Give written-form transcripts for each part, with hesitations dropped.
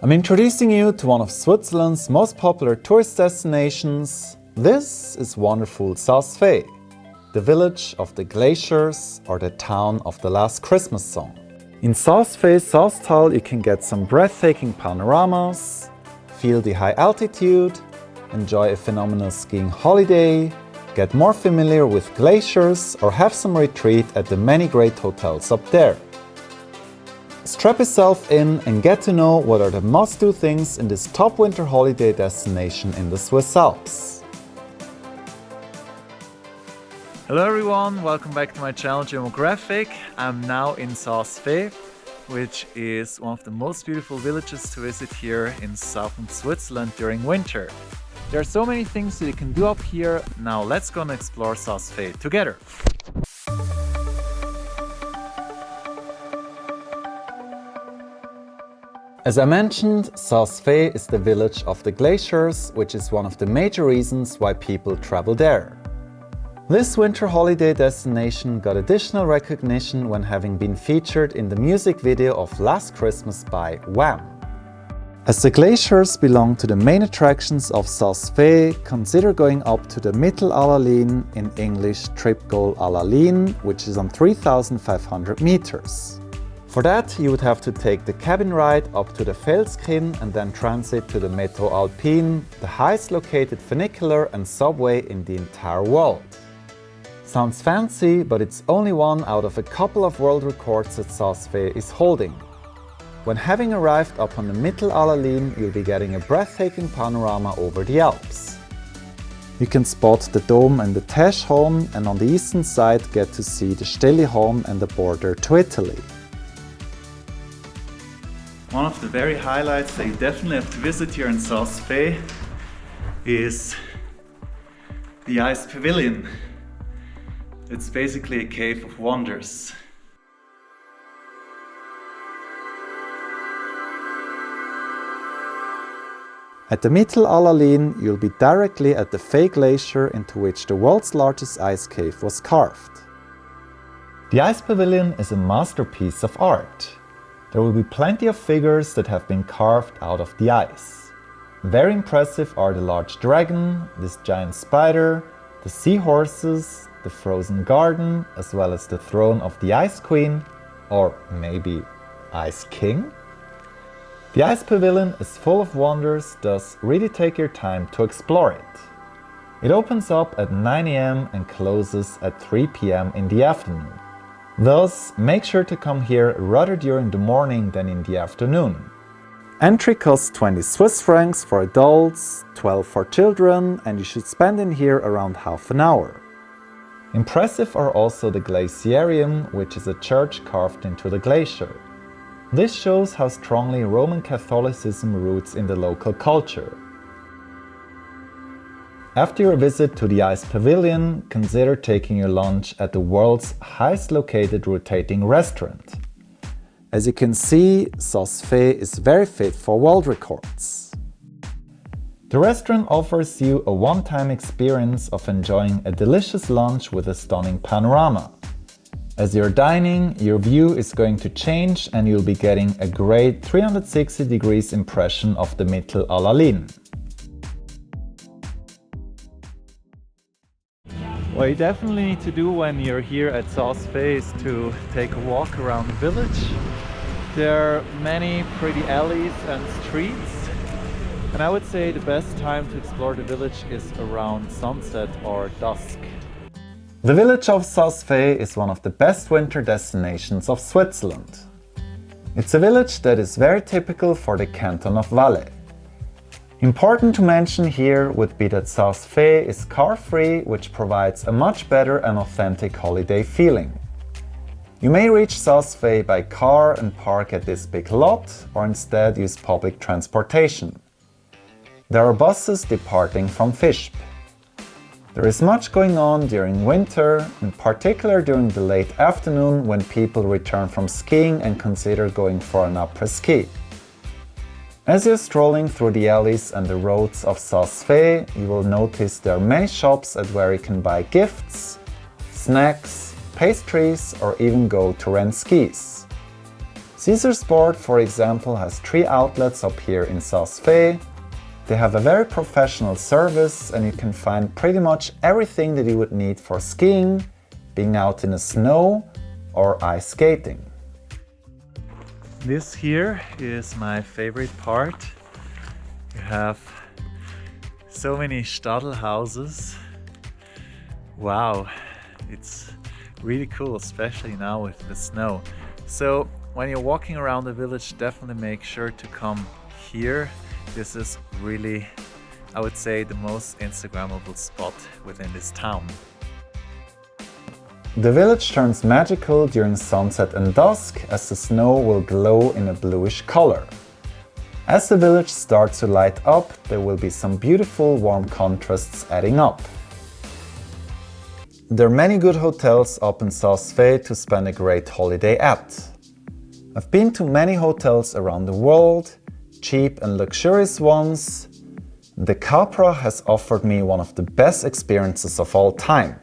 I'm introducing you to one of Switzerland's most popular tourist destinations. This is wonderful Saas-Fee, the village of the glaciers or the town of the last Christmas song. In Saas-Fee, Saastal, you can get some breathtaking panoramas, feel the high altitude, enjoy a phenomenal skiing holiday, get more familiar with glaciers or have some retreat at the many great hotels up there. Strap yourself in and get to know what are the must-do things in this top winter holiday destination in the Swiss Alps. Hello everyone, welcome back to my channel Demographic. I'm now in Saas-Fee, which is one of the most beautiful villages to visit here in southern Switzerland during winter. There are so many things that you can do up here. Now let's go and explore Saas-Fee together. As I mentioned, Saas-Fee is the village of the glaciers, which is one of the major reasons why people travel there. This winter holiday destination got additional recognition when having been featured in the music video of Last Christmas by WHAM. As the glaciers belong to the main attractions of Saas-Fee, consider going up to the Mittelallalin, in English trip goal Allalinhorn, which is on 3,500 meters. For that, you would have to take the cabin ride up to the Felskin and then transit to the Metro Alpin, the highest located funicular and subway in the entire world. Sounds fancy, but it's only one out of a couple of world records that Saas-Fee is holding. When having arrived up on the Mittelallalin, you'll be getting a breathtaking panorama over the Alps. You can spot the dome and the Matterhorn, and on the eastern side get to see the Allalinhorn and the border to Italy. One of the very highlights that you definitely have to visit here in Saas-Fee is the Ice Pavilion. It's basically a cave of wonders. At the Mittelallalin, you'll be directly at the Fee Glacier, into which the world's largest ice cave was carved. The Ice Pavilion is a masterpiece of art. There will be plenty of figures that have been carved out of the ice. Very impressive are the large dragon, this giant spider, the seahorses, the frozen garden, as well as the throne of the Ice Queen, or maybe Ice King. The Ice Pavilion is full of wonders, thus really take your time to explore it. It opens up at 9 AM and closes at 3 PM in the afternoon. Thus, make sure to come here rather during the morning than in the afternoon. Entry costs 20 Swiss francs for adults, 12 for children, and you should spend in here around half an hour. Impressive are also the Glacierium, which is a church carved into the glacier. This shows how strongly Roman Catholicism roots in the local culture. After your visit to the Ice Pavilion, consider taking your lunch at the world's highest located rotating restaurant. As you can see, Saas-Fee is very fit for world records. The restaurant offers you a one-time experience of enjoying a delicious lunch with a stunning panorama. As you're dining, your view is going to change and you'll be getting a great 360 degrees impression of the Mittelallalin. What you definitely need to do when you're here at Saas-Fee is to take a walk around the village. There are many pretty alleys and streets, and I would say the best time to explore the village is around sunset or dusk. The village of Saas-Fee is one of the best winter destinations of Switzerland. It's a village that is very typical for the canton of Valais. Important to mention here would be that Saas-Fee is car-free, which provides a much better and authentic holiday feeling. You may reach Saas-Fee by car and park at this big lot, or instead use public transportation. There are buses departing from Visp. There is much going on during winter, in particular during the late afternoon when people return from skiing and consider going for an après-ski. As you're strolling through the alleys and the roads of Saas-Fee, you will notice there are many shops at where you can buy gifts, snacks, pastries, or even go to rent skis. Caesarsport, for example, has 3 outlets up here in Saas-Fee. They have a very professional service and you can find pretty much everything that you would need for skiing, being out in the snow or ice skating. This here is my favorite part. You have so many Stadel houses. Wow, it's really cool, especially now with the snow. So when you're walking around the village, definitely make sure to come here. This is really, I would say, the most Instagrammable spot within this town. The village turns magical during sunset and dusk as the snow will glow in a bluish color. As the village starts to light up, there will be some beautiful warm contrasts adding up. There are many good hotels up in Saas-Fee to spend a great holiday at. I've been to many hotels around the world, cheap and luxurious ones. The Capra has offered me one of the best experiences of all time.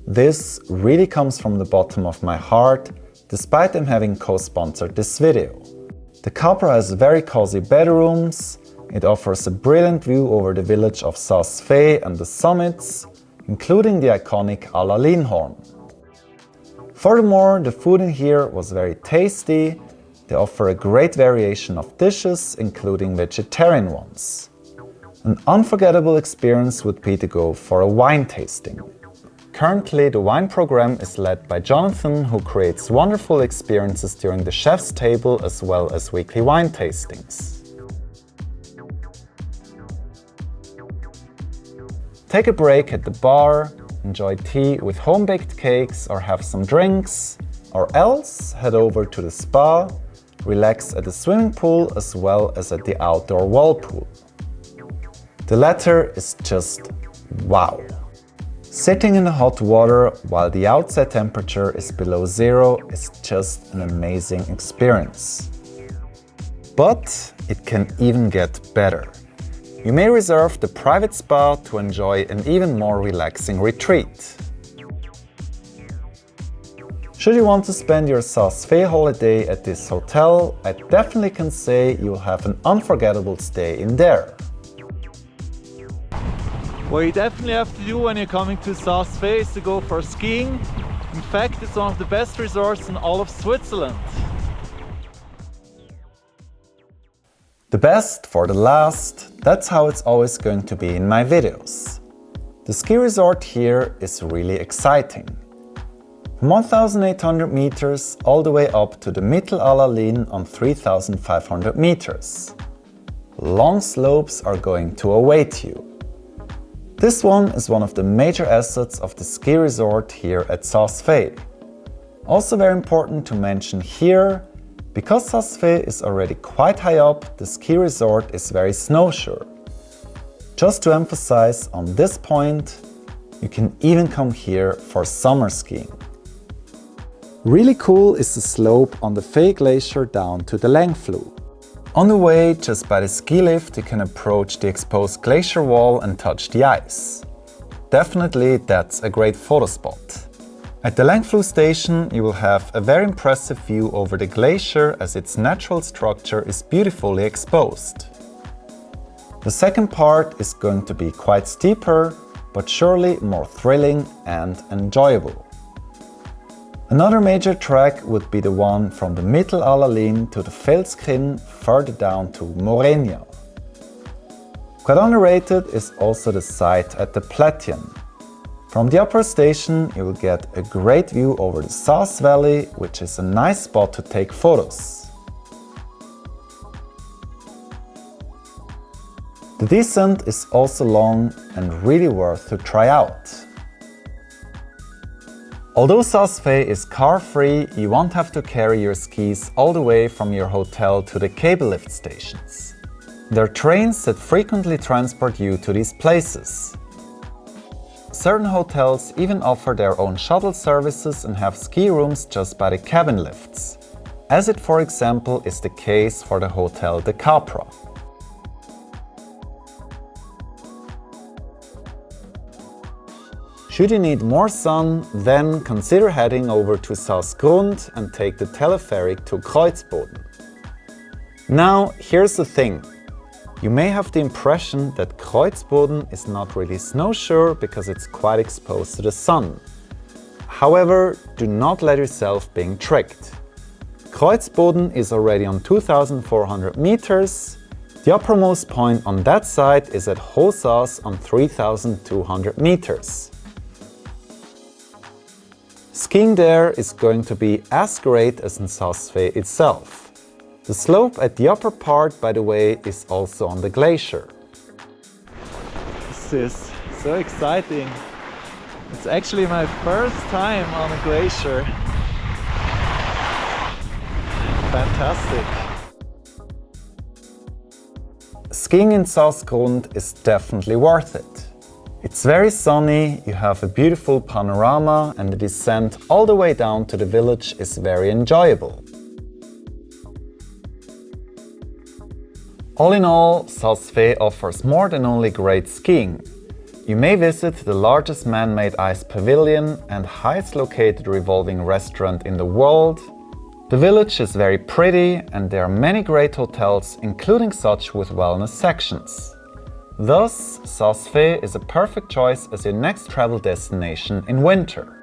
This really comes from the bottom of my heart, despite them having co-sponsored this video. The Capra has very cozy bedrooms, it offers a brilliant view over the village of Saas-Fee and the summits, including the iconic Allalinhorn. Furthermore, the food in here was very tasty. They offer a great variation of dishes, including vegetarian ones. An unforgettable experience would be to go for a wine tasting. Currently, the wine program is led by Jonathan, who creates wonderful experiences during the chef's table as well as weekly wine tastings. Take a break at the bar, enjoy tea with home-baked cakes or have some drinks, or else head over to the spa, relax at the swimming pool as well as at the outdoor wall pool. The latter is just wow! Sitting in the hot water while the outside temperature is below zero is just an amazing experience. But it can even get better. You may reserve the private spa to enjoy an even more relaxing retreat. Should you want to spend your Saas-Fee holiday at this hotel, I definitely can say you'll have an unforgettable stay in there. What you definitely have to do when you're coming to Saas-Fee is to go for skiing. In fact, it's one of the best resorts in all of Switzerland. The best for the last, that's how it's always going to be in my videos. The ski resort here is really exciting. From 1,800 meters all the way up to the Mittelallalin on 3,500 meters. Long slopes are going to await you. This one is one of the major assets of the ski resort here at Saas-Fee. Also very important to mention here, because Saas-Fee is already quite high up, the ski resort is very snowsure. Just to emphasize on this point, you can even come here for summer skiing. Really cool is the slope on the Fee Glacier down to the Langflue. On the way, just by the ski lift, you can approach the exposed glacier wall and touch the ice. Definitely that's a great photo spot. At the Langflue station, you will have a very impressive view over the glacier as its natural structure is beautifully exposed. The second part is going to be quite steeper, but surely more thrilling and enjoyable. Another major trek would be the one from the Mittelallalin to the Felskrin further down to Morenia. Quite underrated is also the site at the Pavilion. From the upper station you will get a great view over the Saas Valley, which is a nice spot to take photos. The descent is also long and really worth to try out. Although Saas-Fee is car-free, you won't have to carry your skis all the way from your hotel to the cable lift stations. There are trains that frequently transport you to these places. Certain hotels even offer their own shuttle services and have ski rooms just by the cabin lifts, as it for example is the case for the Hotel de Capra. Should you need more sun, then consider heading over to Saas-Grund and take the telepheric to Kreuzboden. Now, here's the thing. You may have the impression that Kreuzboden is not really snowsure because it's quite exposed to the sun. However, do not let yourself being tricked. Kreuzboden is already on 2,400 meters. The uppermost point on that side is at Saas on 3,200 meters. Skiing there is going to be as great as in Saas-Fee itself. The slope at the upper part, by the way, is also on the glacier. This is so exciting. It's actually my first time on a glacier. Fantastic. Skiing in Saas-Grund is definitely worth it. It's very sunny, you have a beautiful panorama, and the descent all the way down to the village is very enjoyable. All in all, Saas-Fee offers more than only great skiing. You may visit the largest man-made ice pavilion and highest located revolving restaurant in the world. The village is very pretty and there are many great hotels, including such with wellness sections. Thus, Saas-Fee is a perfect choice as your next travel destination in winter.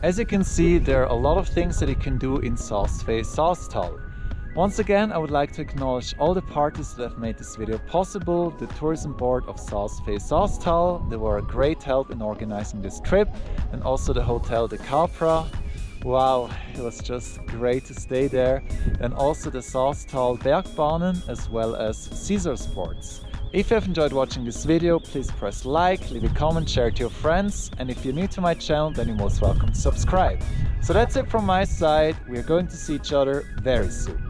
As you can see, there are a lot of things that you can do in Saas-Fee Saastal. Once again, I would like to acknowledge all the parties that have made this video possible. The tourism board of Saas-Fee Saastal, they were a great help in organizing this trip, and also the hotel the Capra. Wow, it was just great to stay there. And also the Saastal Bergbahnen as well as Caesar Sports. If you have enjoyed watching this video, please press like, leave a comment, share it to your friends. And if you're new to my channel, then you're most welcome to subscribe. So that's it from my side. We are going to see each other very soon.